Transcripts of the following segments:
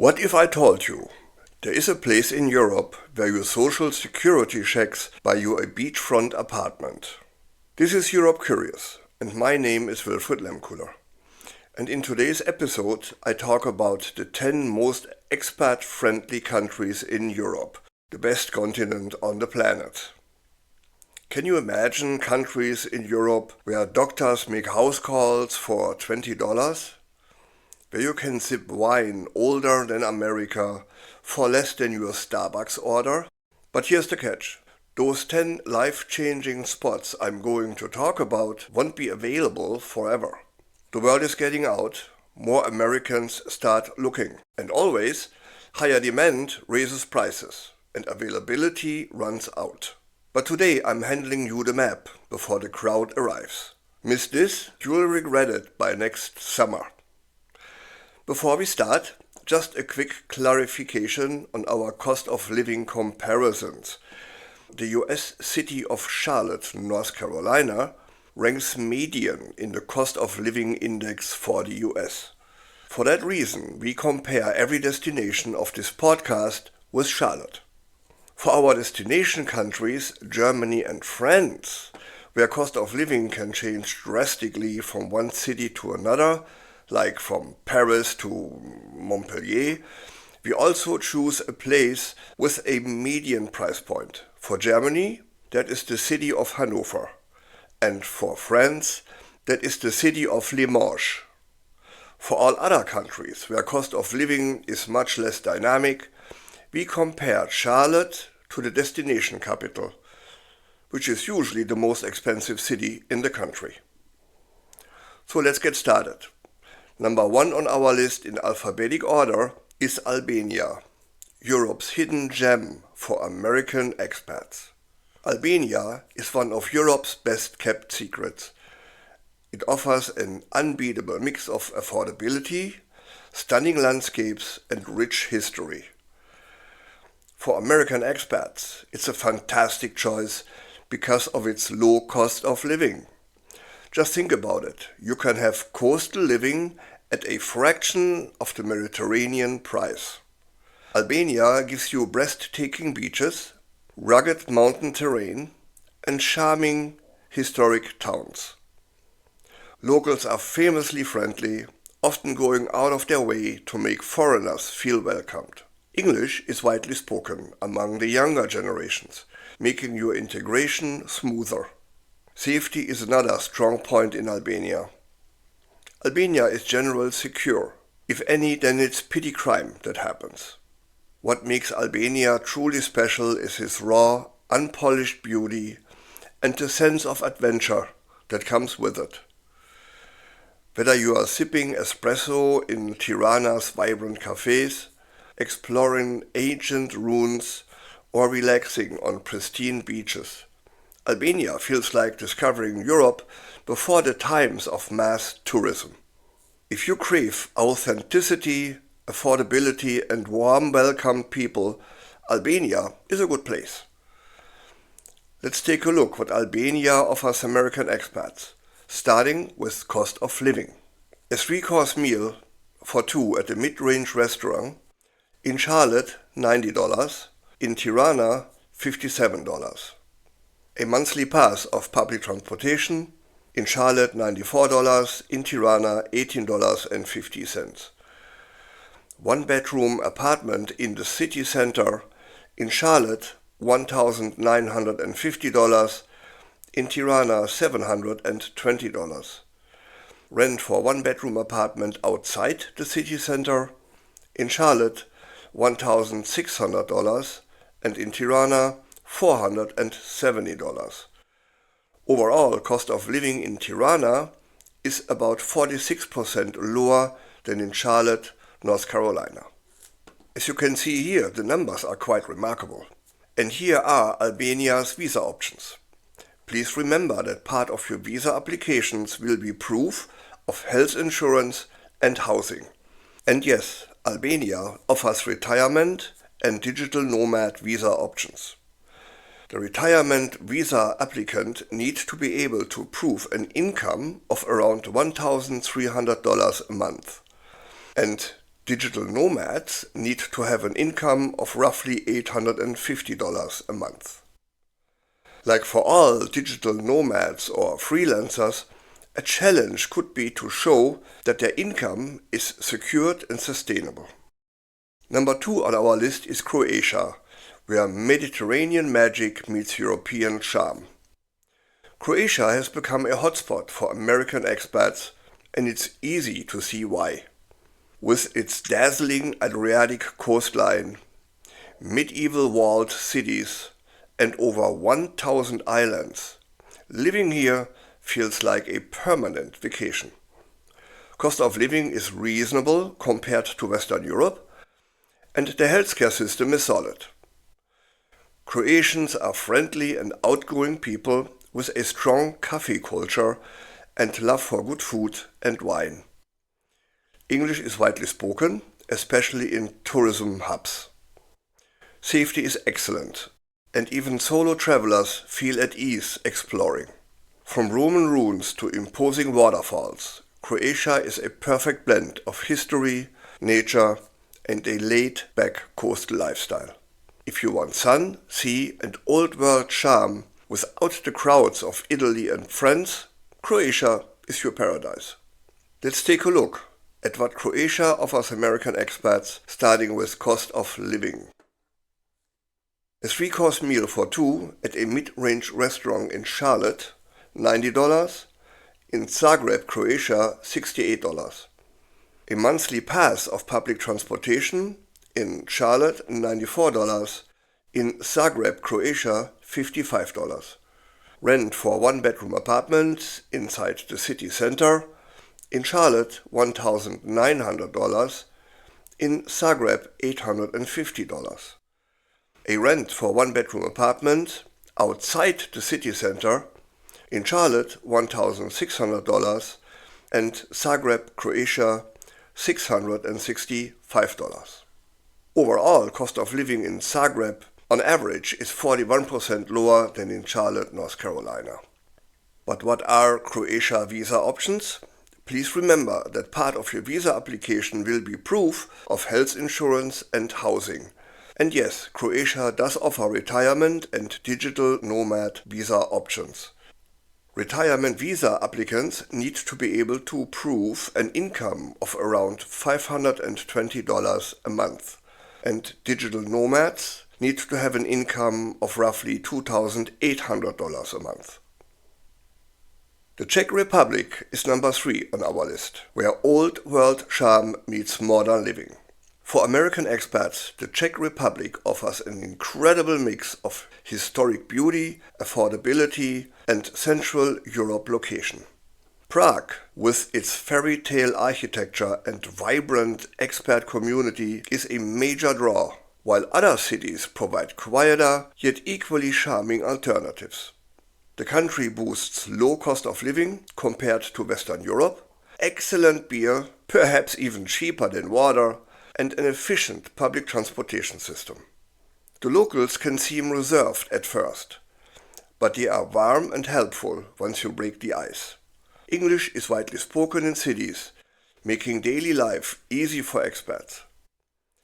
What if I told you there is a place in Europe where your social security checks buy you a beachfront apartment? This is Europe Curious, and my name is Wilfried Lemkuler. And in today's episode, I talk about the 10 most expat-friendly countries in Europe, the best continent on the planet. Can you imagine countries in Europe where doctors make house calls for $20? Where you can sip wine older than America for less than your Starbucks order? But here's the catch. Those 10 life-changing spots I'm going to talk about won't be available forever. The word is getting out, more Americans start looking, and always, higher demand raises prices, and availability runs out. But today I'm handing you the map before the crowd arrives. Miss this, you'll regret it by next summer. Before we start, just a quick clarification on our cost of living comparisons. The US city of Charlotte, North Carolina, ranks median in the cost of living index for the US. For that reason, we compare every destination of this podcast with Charlotte. For our destination countries, Germany and France, where cost of living can change drastically from one city to another, like from Paris to Montpellier, we also choose a place with a median price point. For Germany, that is the city of Hanover. And for France, that is the city of Limoges. For all other countries where cost of living is much less dynamic, we compare Charlotte to the destination capital, which is usually the most expensive city in the country. So let's get started. Number 1 on our list in alphabetic order is Albania, Europe's hidden gem for American expats. Albania is one of Europe's best kept secrets. It offers an unbeatable mix of affordability, stunning landscapes, and rich history. For American expats, it's a fantastic choice because of its low cost of living. Just think about it. You can have coastal living at a fraction of the Mediterranean price. Albania gives you breathtaking beaches, rugged mountain terrain, and charming historic towns. Locals are famously friendly, often going out of their way to make foreigners feel welcomed. English is widely spoken among the younger generations, making your integration smoother. Safety is another strong point in Albania. Albania is generally secure. If any, then it's petty crime that happens. What makes Albania truly special is its raw, unpolished beauty and the sense of adventure that comes with it. Whether you are sipping espresso in Tirana's vibrant cafes, exploring ancient ruins, or relaxing on pristine beaches, Albania feels like discovering Europe before the times of mass tourism. If you crave authenticity, affordability, and warm welcome people, Albania is a good place. Let's take a look what Albania offers American expats, starting with cost of living. A 3-course meal for 2 at a mid-range restaurant in Charlotte, $90, in Tirana, $57. A monthly pass of public transportation, in Charlotte $94, in Tirana $18.50. One-bedroom apartment in the city center, in Charlotte $1,950, in Tirana $720. Rent for one-bedroom apartment outside the city center, in Charlotte $1,600, and in Tirana $470. Overall, cost of living in Tirana is about 46% lower than in Charlotte, North Carolina. As you can see here, the numbers are quite remarkable. And here are Albania's visa options. Please remember that part of your visa applications will be proof of health insurance and housing. And yes, Albania offers retirement and digital nomad visa options. The retirement visa applicant needs to be able to prove an income of around $1,300 a month. And Digital nomads need to have an income of roughly $850 a month. Like for all digital nomads or freelancers, a challenge could be to show that their income is secured and sustainable. Number 2 on our list is Croatia, where Mediterranean magic meets European charm. Croatia has become a hotspot for American expats, and it's easy to see why. With its dazzling Adriatic coastline, medieval walled cities, and over 1,000 islands, living here feels like a permanent vacation. Cost of living is reasonable compared to Western Europe, and the healthcare system is solid. Croatians are friendly and outgoing people with a strong coffee culture and love for good food and wine. English is widely spoken, especially in tourism hubs. Safety is excellent, and even solo travelers feel at ease exploring. From Roman ruins to imposing waterfalls, Croatia is a perfect blend of history, nature, and a laid-back coastal lifestyle. If you want sun, sea, and old-world charm without the crowds of Italy and France, Croatia is your paradise. Let's take a look at what Croatia offers American expats, starting with cost of living. A 3-course meal for 2 at a mid-range restaurant in Charlotte, $90, in Zagreb, Croatia, $68. A monthly pass of public transportation in Charlotte, $94, in Zagreb, Croatia, $55. Rent for 1-bedroom apartment inside the city center, in Charlotte, $1,900, in Zagreb, $850. A rent for 1-bedroom apartment outside the city center, in Charlotte, $1,600, and Zagreb, Croatia, $665. Overall, cost of living in Zagreb on average is 41% lower than in Charlotte, North Carolina. But what are Croatia visa options? Please remember that part of your visa application will be proof of health insurance and housing. And yes, Croatia does offer retirement and digital nomad visa options. Retirement visa applicants need to be able to prove an income of around $520 a month, and digital nomads need to have an income of roughly $2,800 a month. The Czech Republic is number 3 on our list, where old world charm meets modern living. For American expats, the Czech Republic offers an incredible mix of historic beauty, affordability, and Central Europe location. Prague, with its fairy tale architecture and vibrant expat community, is a major draw, while other cities provide quieter yet equally charming alternatives. The country boasts low cost of living compared to Western Europe, excellent beer, perhaps even cheaper than water, and an efficient public transportation system. The locals can seem reserved at first, but they are warm and helpful once you break the ice. English is widely spoken in cities, making daily life easy for expats.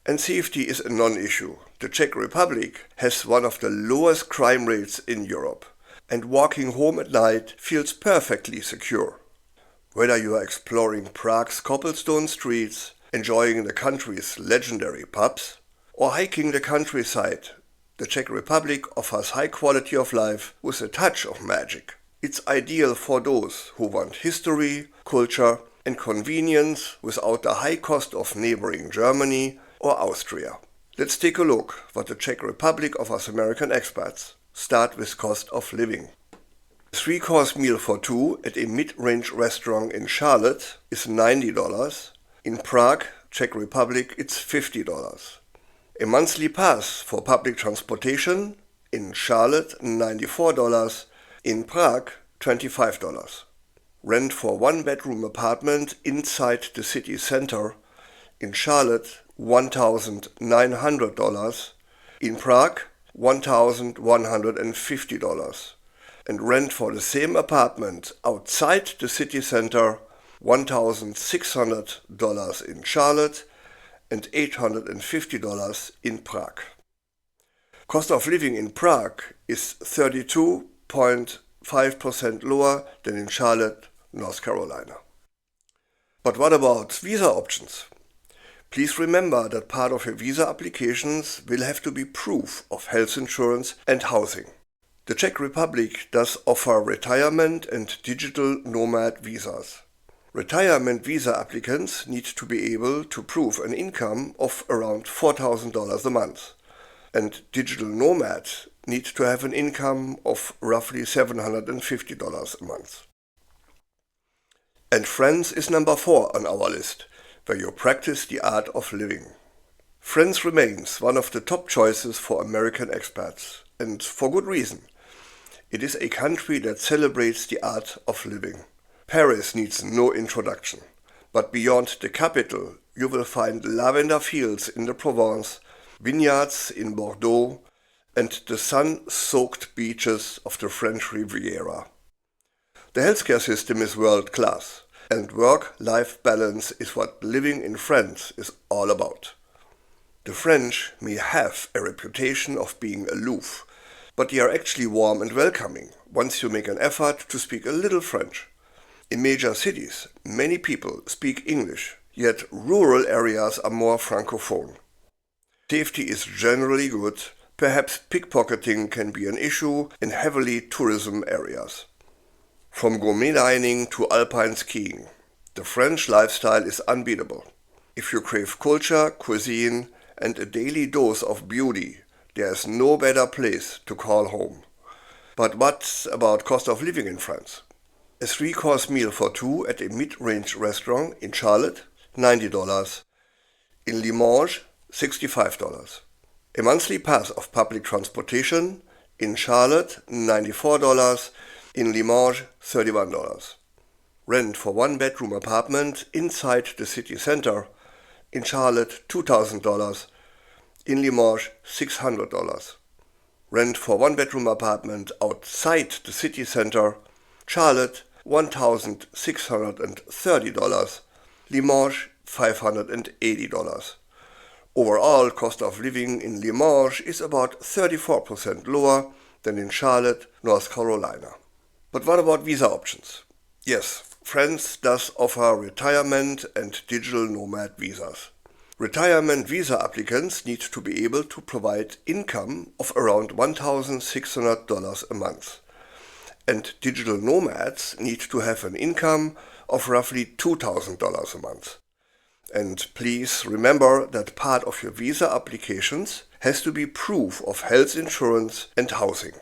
And safety is a non-issue. The Czech Republic has one of the lowest crime rates in Europe, and walking home at night feels perfectly secure. Whether you are exploring Prague's cobblestone streets, enjoying the country's legendary pubs, or hiking the countryside, the Czech Republic offers high quality of life with a touch of magic. It's ideal for those who want history, culture, and convenience without the high cost of neighboring Germany or Austria. Let's take a look what the Czech Republic offers American expats. Start with cost of living. A 3-course meal for 2 at a mid-range restaurant in Charlotte is $90. In Prague, Czech Republic, it's $50. A monthly pass for public transportation in Charlotte, $94. In Prague, $25. Rent for 1-bedroom apartment inside the city center in Charlotte, $1,900. In Prague, $1,150. And rent for the same apartment outside the city center, $1,600 in Charlotte and $850 in Prague. Cost of living in Prague is 32.5% lower than in Charlotte, North Carolina. But what about visa options? Please remember that part of your visa applications will have to be proof of health insurance and housing. The Czech Republic does offer retirement and digital nomad visas. Retirement visa applicants need to be able to prove an income of around $4,000 a month, and digital nomads need to have an income of roughly $750 a month. And France is number 4 on our list, where you practice the art of living. France remains one of the top choices for American expats, and for good reason. It is a country that celebrates the art of living. Paris needs no introduction, but beyond the capital you will find lavender fields in the Provence, vineyards in Bordeaux, and the sun-soaked beaches of the French Riviera. The healthcare system is world-class, and work-life balance is what living in France is all about. The French may have a reputation of being aloof, but they are actually warm and welcoming once you make an effort to speak a little French. In major cities, many people speak English, yet rural areas are more francophone. Safety is generally good. Perhaps pickpocketing can be an issue in heavily tourism areas. From gourmet dining to alpine skiing, the French lifestyle is unbeatable. If you crave culture, cuisine, and a daily dose of beauty, there is no better place to call home. But what about cost of living in France? A 3-course meal for 2 at a mid-range restaurant in Charlotte, $90. In Limoges, $65. A monthly pass of public transportation in Charlotte, $94. In Limoges, $31. Rent for 1-bedroom apartment inside the city center in Charlotte, $2,000. In Limoges, $600. Rent for 1-bedroom apartment outside the city center, Charlotte, $1,630, Limoges, $580. Overall cost of living in Limoges is about 34% lower than in Charlotte, North Carolina. But what about visa options? Yes, France does offer retirement and digital nomad visas. Retirement visa applicants need to be able to provide income of around $1,600 a month. And digital nomads need to have an income of roughly $2,000 a month. And please remember that part of your visa applications has to be proof of health insurance and housing.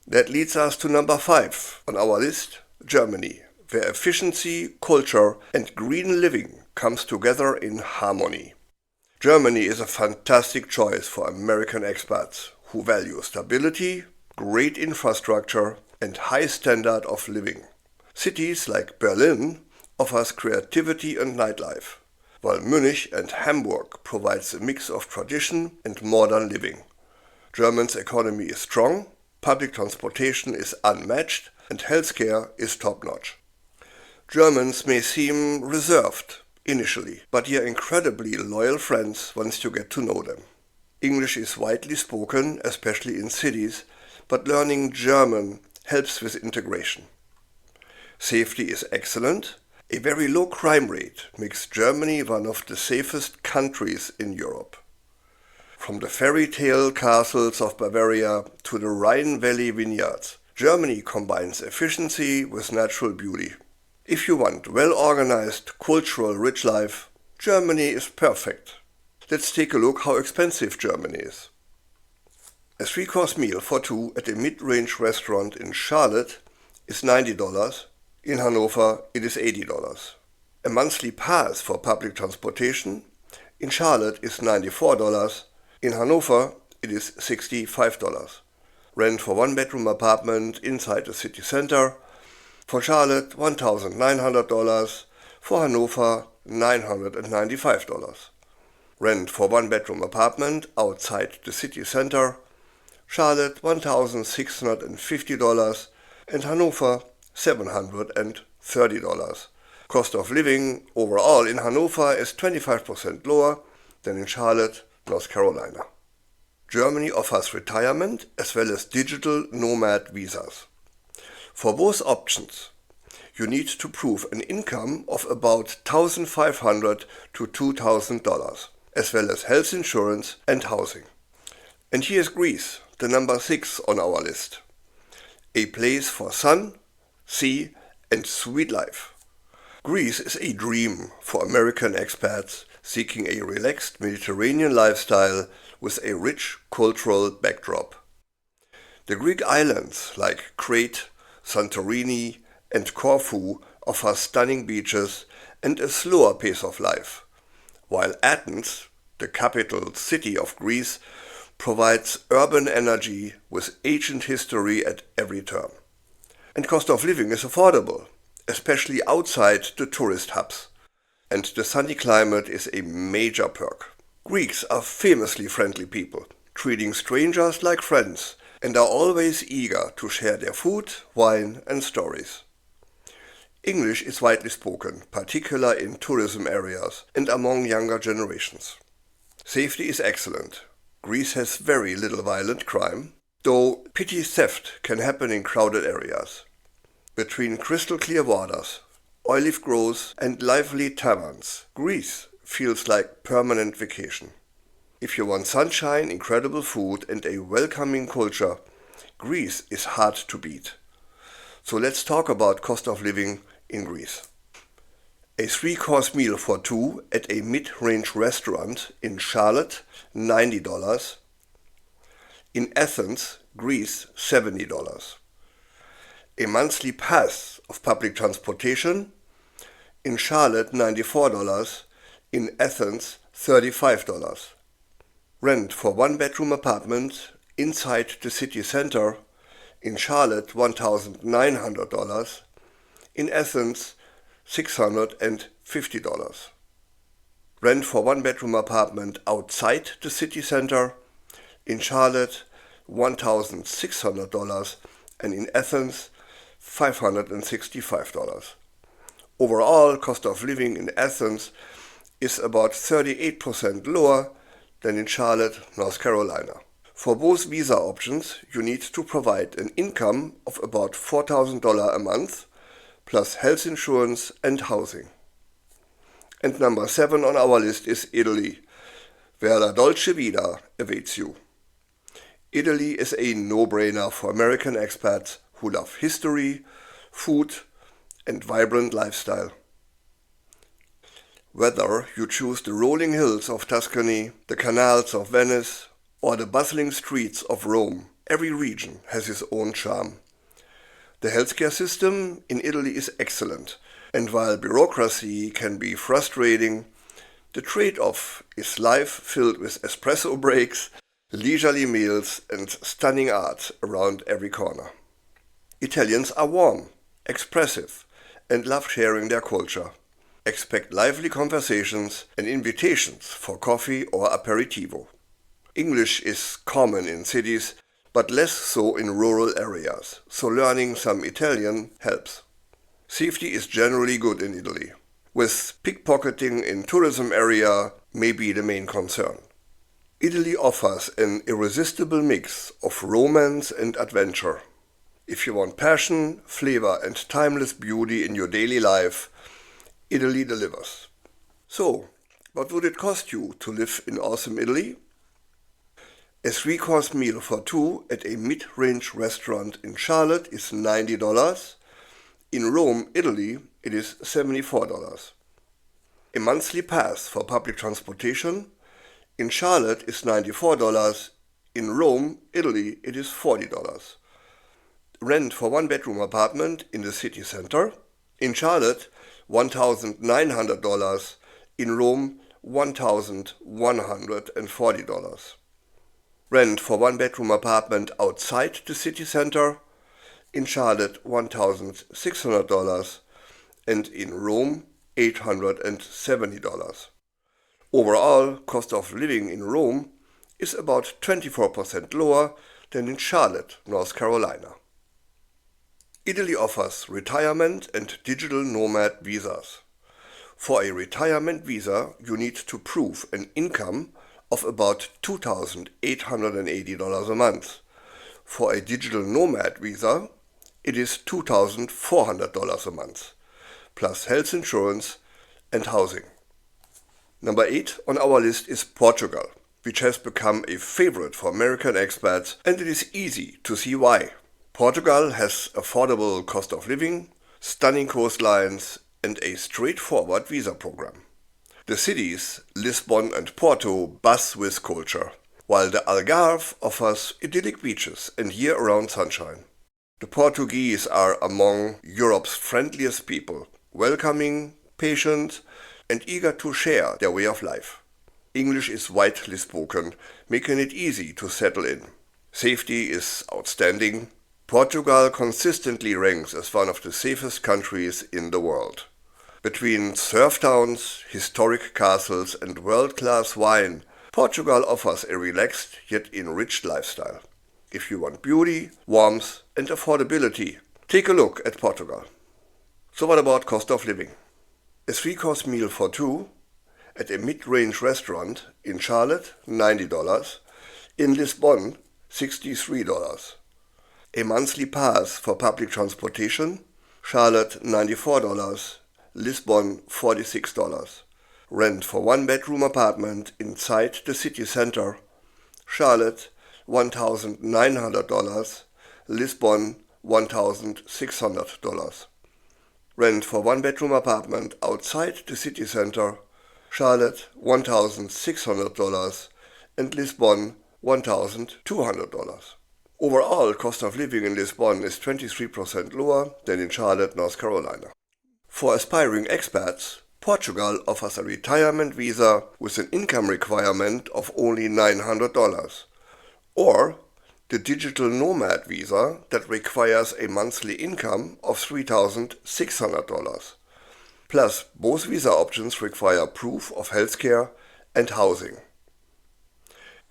That leads us to number 5 on our list, Germany, where efficiency, culture, and green living comes together in harmony. Germany is a fantastic choice for American expats who value stability, great infrastructure, and high standard of living. Cities like Berlin offers creativity and nightlife, while Munich and Hamburg provides a mix of tradition and modern living. Germany's economy is strong, public transportation is unmatched, and healthcare is top-notch. Germans may seem reserved initially, but they are incredibly loyal friends once you get to know them. English is widely spoken, especially in cities, but learning German helps with integration. Safety is excellent. A very low crime rate makes Germany one of the safest countries in Europe. From the fairy tale castles of Bavaria to the Rhine Valley vineyards, Germany combines efficiency with natural beauty. If you want well-organized, cultural, rich life, Germany is perfect. Let's take a look how expensive Germany is. A 3-course meal for 2 at a mid-range restaurant in Charlotte is $90. In Hanover, it is $80. A monthly pass for public transportation in Charlotte is $94. In Hanover, it is $65. Rent for 1-bedroom apartment inside the city center, for Charlotte, $1,900. For Hanover, $995. Rent for 1-bedroom apartment outside the city center, Charlotte, $1,650, and Hanover, $730. Cost of living overall in Hanover is 25% lower than in Charlotte, North Carolina. Germany offers retirement as well as digital nomad visas. For both options, you need to prove an income of about $1,500 to $2,000, as well as health insurance and housing. And here's Greece, the number 6 on our list. A place for sun, sea and sweet life. Greece is a dream for American expats seeking a relaxed Mediterranean lifestyle with a rich cultural backdrop. The Greek islands like Crete, Santorini and Corfu offer stunning beaches and a slower pace of life, while Athens, the capital city of Greece, provides urban energy with ancient history at every turn. And cost of living is affordable, especially outside the tourist hubs, and the sunny climate is a major perk. Greeks are famously friendly people, treating strangers like friends, and are always eager to share their food, wine and stories. English is widely spoken, particularly in tourism areas and among younger generations. Safety is excellent. Greece has very little violent crime, though petty theft can happen in crowded areas. Between crystal clear waters, olive groves and lively taverns, Greece feels like permanent vacation. If you want sunshine, incredible food and a welcoming culture, Greece is hard to beat. So let's talk about cost of living in Greece. A 3-course meal for 2 at a mid-range restaurant in Charlotte, $90. In Athens, Greece, $70. A monthly pass of public transportation in Charlotte, $94. In Athens, $35. Rent for 1-bedroom apartment inside the city center in Charlotte, $1,900. In Athens, $650. Rent for 1-bedroom apartment outside the city center in Charlotte, $1,600, and in Athens, $565. Overall, cost of living in Athens is about 38% lower than in Charlotte, North Carolina. For both visa options, you need to provide an income of about $4,000 a month, plus health insurance and housing. And number 7 on our list is Italy, where la dolce vita awaits you. Italy is a no-brainer for American expats who love history, food and vibrant lifestyle. Whether you choose the rolling hills of Tuscany, the canals of Venice, or the bustling streets of Rome, every region has its own charm. The healthcare system in Italy is excellent, and while bureaucracy can be frustrating, the trade-off is life filled with espresso breaks, leisurely meals, and stunning art around every corner. Italians are warm, expressive, and love sharing their culture. Expect lively conversations and invitations for coffee or aperitivo. English is common in cities, but less so in rural areas, so learning some Italian helps. Safety is generally good in Italy, with pickpocketing in tourism area may be the main concern. Italy offers an irresistible mix of romance and adventure. If you want passion, flavor and timeless beauty in your daily life, Italy delivers. So, what would it cost you to live in awesome Italy? A 3-course meal for 2 at a mid-range restaurant in Charlotte is $90. In Rome, Italy, it is $74. A monthly pass for public transportation in Charlotte is $94. In Rome, Italy, it is $40. Rent for 1-bedroom apartment in the city center in Charlotte, $1,900. In Rome, $1,140. Rent for 1-bedroom apartment outside the city center in Charlotte, $1,600, and in Rome, $870. Overall, cost of living in Rome is about 24% lower than in Charlotte, North Carolina. Italy offers retirement and digital nomad visas. For a retirement visa, you need to prove an income of about $2,880 a month. For a digital nomad visa, it is $2,400 a month, plus health insurance and housing. Number 8 on our list is Portugal, which has become a favorite for American expats, and it is easy to see why. Portugal has affordable cost of living, stunning coastlines, and a straightforward visa program. The cities, Lisbon and Porto, buzz with culture, while the Algarve offers idyllic beaches and year-round sunshine. The Portuguese are among Europe's friendliest people, welcoming, patient, and eager to share their way of life. English is widely spoken, making it easy to settle in. Safety is outstanding. Portugal consistently ranks as one of the safest countries in the world. Between surf towns, historic castles, and world-class wine, Portugal offers a relaxed yet enriched lifestyle. If you want beauty, warmth, and affordability, take a look at Portugal. So what about cost of living? A 3-course meal for two at a mid-range restaurant in Charlotte, $90, in Lisbon, $63. A monthly pass for public transportation, Charlotte, $94, Lisbon, $46. Rent for 1-bedroom apartment inside the city center, Charlotte, $1,900, Lisbon, $1,600. Rent for 1-bedroom apartment outside the city center, Charlotte, $1,600, and Lisbon, $1,200. Overall, cost of living in Lisbon is 23% lower than in Charlotte, North Carolina. For aspiring expats, Portugal offers a retirement visa with an income requirement of only $900, or the digital nomad visa that requires a monthly income of $3,600. Plus, both visa options require proof of healthcare and housing.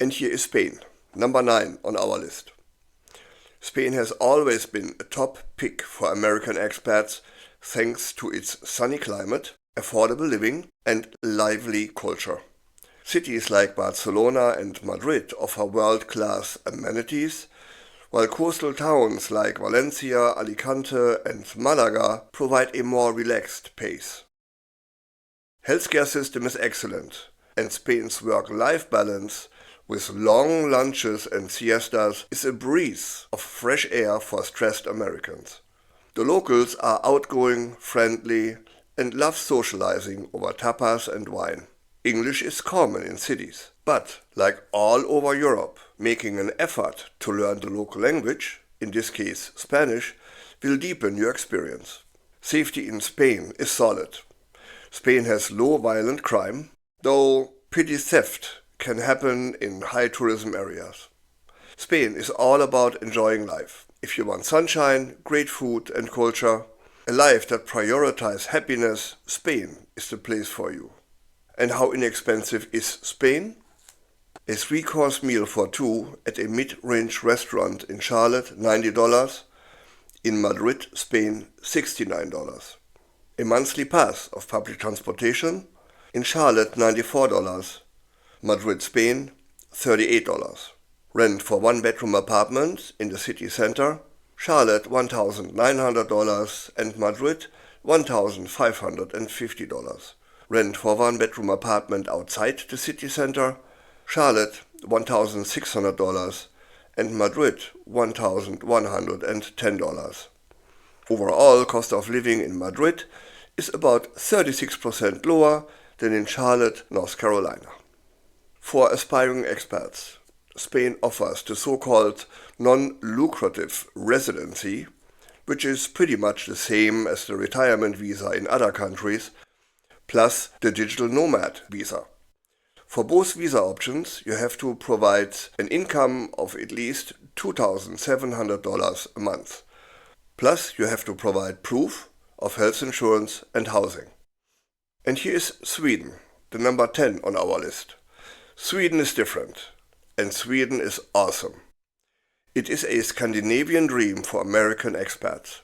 And here is Spain, number 9 on our list. Spain has always been a top pick for American expats thanks to its sunny climate, affordable living, and lively culture. Cities like Barcelona and Madrid offer world-class amenities, while coastal towns like Valencia, Alicante, and Malaga provide a more relaxed pace. Healthcare system is excellent, and Spain's work-life balance with long lunches and siestas is a breeze of fresh air for stressed Americans. The locals are outgoing, friendly, and love socializing over tapas and wine. English is common in cities, but like all over Europe, making an effort to learn the local language, in this case Spanish, will deepen your experience. Safety in Spain is solid. Spain has low violent crime, though petty theft can happen in high tourism areas. Spain is all about enjoying life. If you want sunshine, great food and culture, a life that prioritizes happiness, Spain is the place for you. And how inexpensive is Spain? A 3-course meal for two at a mid-range restaurant in Charlotte, $90. In Madrid, Spain, $69. A monthly pass of public transportation in Charlotte, $94. Madrid, Spain, $38. Rent for 1-bedroom apartment in the city center, Charlotte, $1,900, and Madrid, $1,550. Rent for 1-bedroom apartment outside the city center, Charlotte, $1,600, and Madrid, $1,110. Overall, cost of living in Madrid is about 36% lower than in Charlotte, North Carolina. For aspiring expats, Spain offers the so-called non-lucrative residency, which is pretty much the same as the retirement visa in other countries, plus the digital nomad visa. For both visa options, you have to provide an income of at least $2,700 a month. Plus, you have to provide proof of health insurance and housing. And here is Sweden, the number 10 on our list. Sweden is different, and Sweden is awesome. It is a Scandinavian dream for American expats.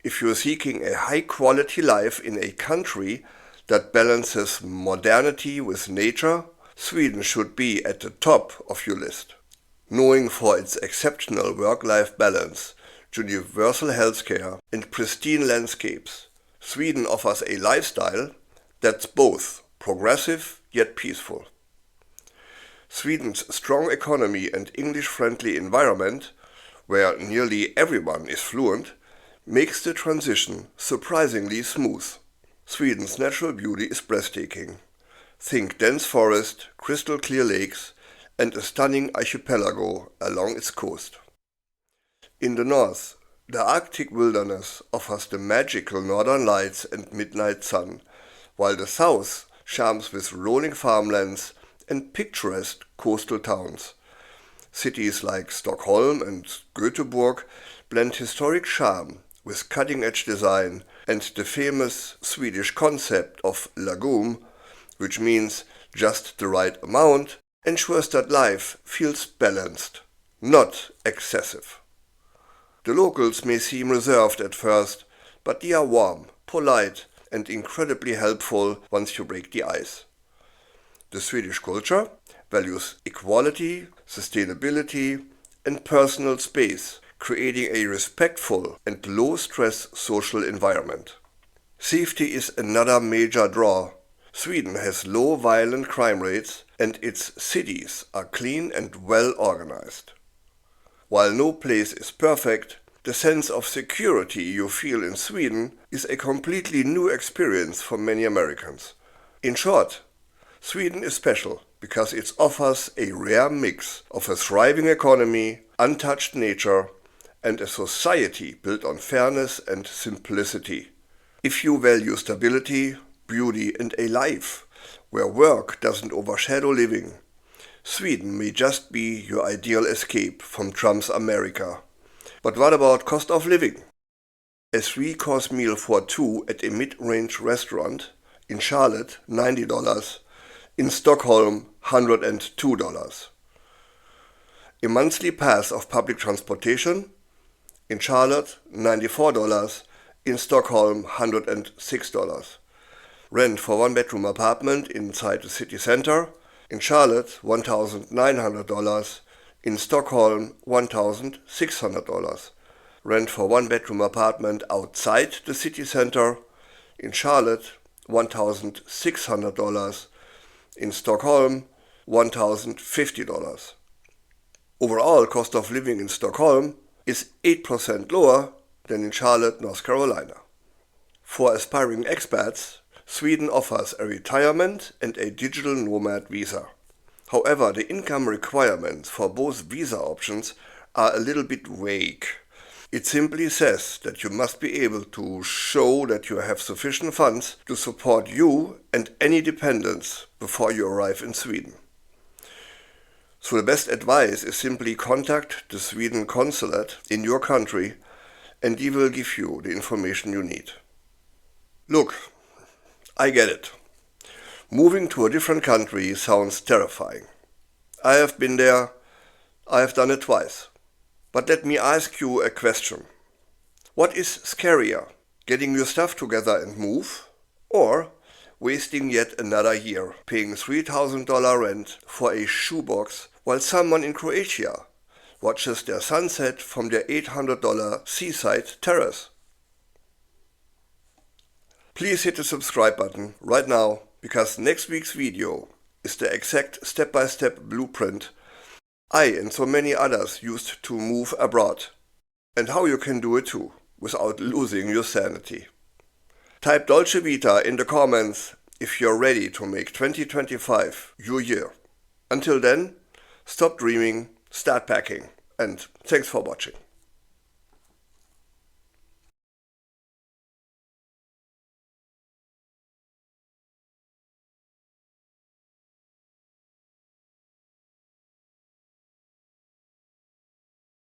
If you are seeking a high-quality life in a country that balances modernity with nature, Sweden should be at the top of your list. Known for its exceptional work-life balance, universal healthcare and pristine landscapes, Sweden offers a lifestyle that's both progressive yet peaceful. Sweden's strong economy and English-friendly environment, where nearly everyone is fluent, makes the transition surprisingly smooth. Sweden's natural beauty is breathtaking. Think dense forest, crystal clear lakes, and a stunning archipelago along its coast. In the north, the Arctic wilderness offers the magical northern lights and midnight sun, while the south charms with rolling farmlands and picturesque coastal towns. Cities like Stockholm and Göteborg blend historic charm with cutting-edge design and the famous Swedish concept of lagom, which means just the right amount, ensures that life feels balanced, not excessive. The locals may seem reserved at first, but they are warm, polite, and incredibly helpful once you break the ice. The Swedish culture values equality, sustainability, and personal space, creating a respectful and low-stress social environment. Safety is another major draw. Sweden has low violent crime rates and its cities are clean and well organized. While no place is perfect, the sense of security you feel in Sweden is a completely new experience for many Americans. In short, Sweden is special because it offers a rare mix of a thriving economy, untouched nature, and a society built on fairness and simplicity. If you value stability, beauty, and a life where work doesn't overshadow living, Sweden may just be your ideal escape from Trump's America. But what about cost of living? A 3-course meal for two at a mid-range restaurant in Charlotte, $90, in Stockholm, $102. A monthly pass of public transportation, in Charlotte, $94, in Stockholm, $106. Rent for one-bedroom apartment inside the city center, in Charlotte, $1,900, in Stockholm, $1,600. Rent for one-bedroom apartment outside the city center, in Charlotte, $1,600, in Stockholm, $1,050. Overall cost of living in Stockholm is 8% lower than in Charlotte, North Carolina. For aspiring expats, Sweden offers a retirement and a digital nomad visa. However, the income requirements for both visa options are a little bit vague. It simply says that you must be able to show that you have sufficient funds to support you and any dependents before you arrive in Sweden. So the best advice is simply contact the Sweden consulate in your country and they will give you the information you need. Look, I get it. Moving to a different country sounds terrifying. I have been there, I have done it twice. But let me ask you a question. What is scarier, getting your stuff together and move, or wasting yet another year paying $3,000 rent for a shoebox while someone in Croatia watches their sunset from their $800 seaside terrace? Please hit the subscribe button right now, because next week's video is the exact step-by-step blueprint I and so many others used to move abroad, and how you can do it too, without losing your sanity. Type Dolce Vita in the comments if you're ready to make 2025 your year. Until then, stop dreaming, start packing, and thanks for watching.